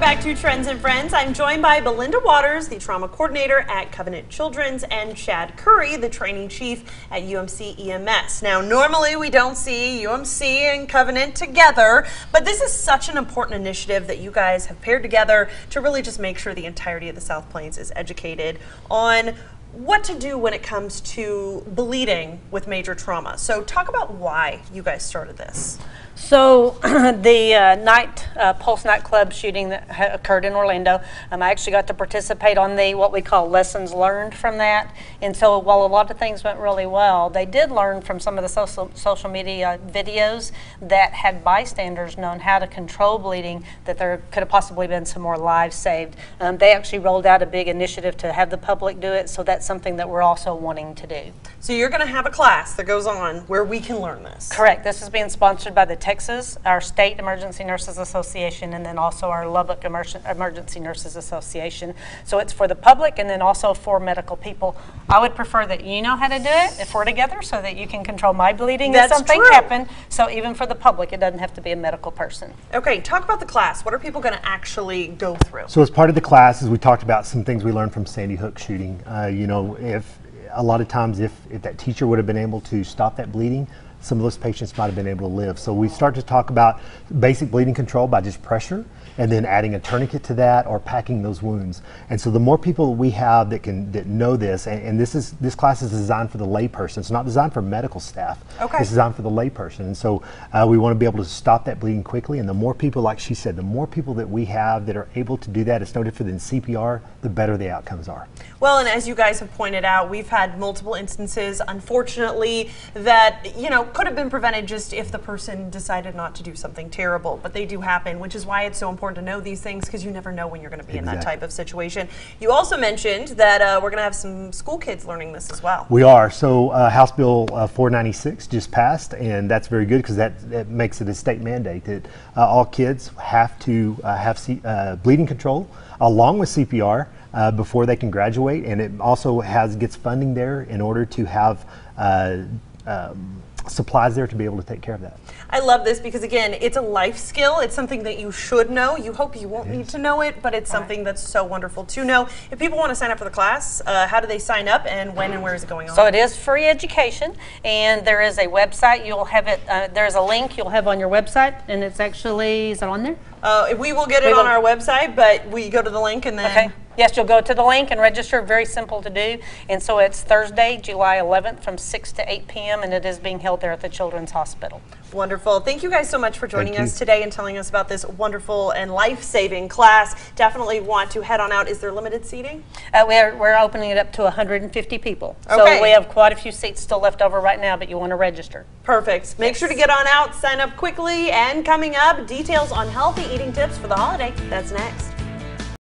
back to Trends and Friends. I'm joined by Belinda Waters, the trauma coordinator at Covenant Children's, and Chad Curry, the training chief at UMC EMS. Now, normally we don't see UMC and Covenant together, but this is such an important initiative that you guys have paired together to really just make sure the entirety of the South Plains is educated on what to do when it comes to bleeding with major trauma. So talk about why you guys started this. So the Pulse nightclub shooting that occurred in Orlando, I actually got to participate on the what we call lessons learned from that. And so while a lot of things went really well, they did learn from some of the social media videos that had bystanders known how to control bleeding, that there could have possibly been some more lives saved. They actually rolled out a big initiative to have the public do it, so that's something that we're also wanting to do. So you're going to have a class that goes on where we can learn this. Correct. This is being sponsored by the Texas, our State Emergency Nurses Association, and then also our Lubbock Emergency Nurses Association. So it's for the public and then also for medical people. I would prefer that you know how to do it if we're together so that you can control my bleeding if something happened. So even for the public, it doesn't have to be a medical person. Okay, talk about the class. What are people going to actually go through? So as part of the class, as we talked about some things we learned from Sandy Hook shooting, you know, if a lot of times if that teacher would have been able to stop that bleeding, some of those patients might have been able to live. So we start to talk about basic bleeding control by just pressure, and then adding a tourniquet to that or packing those wounds. And so the more people we have that know this, and this class is designed for the layperson. It's not designed for medical staff. Okay. It's designed for the layperson. And so we want to be able to stop that bleeding quickly. And the more people, like she said, the more people that we have that are able to do that, it's no different than CPR, the better the outcomes are. Well, and as you guys have pointed out, we've had multiple instances, unfortunately, that, you know, could have been prevented just if the person decided not to do something terrible, but they do happen, which is why it's so important to know these things, because you never know when you're going to be in that type of situation. You also mentioned that we're going to have some school kids learning this as well. We are. So House Bill 496 just passed, and that's very good because that makes it a state mandate that all kids have to have bleeding control along with CPR before they can graduate, and it also gets funding there in order to have supplies there to be able to take care of that. I love this because, again, it's a life skill. It's something that you should know. You hope you won't need to know it, but it's something that's so wonderful to know. If people want to sign up for the class, how do they sign up, and when and where is it going on? So it is free education, and there is a website. You'll have it, there's a link you'll have on your website, and it's actually, is it on there? We will get it on our website, but we go to the link and then... Okay. Yes, you'll go to the link and register. Very simple to do. And so it's Thursday, July 11th from 6 to 8 p.m. and it is being held there at the Children's Hospital. Wonderful. Thank you guys so much for joining us today and telling us about this wonderful and life-saving class. Definitely want to head on out. Is there limited seating? We're opening it up to 150 people. Okay. So we have quite a few seats still left over right now, but you want to register. Perfect. Make sure to get on out, sign up quickly, and coming up, details on healthy eating tips for the holiday. That's next.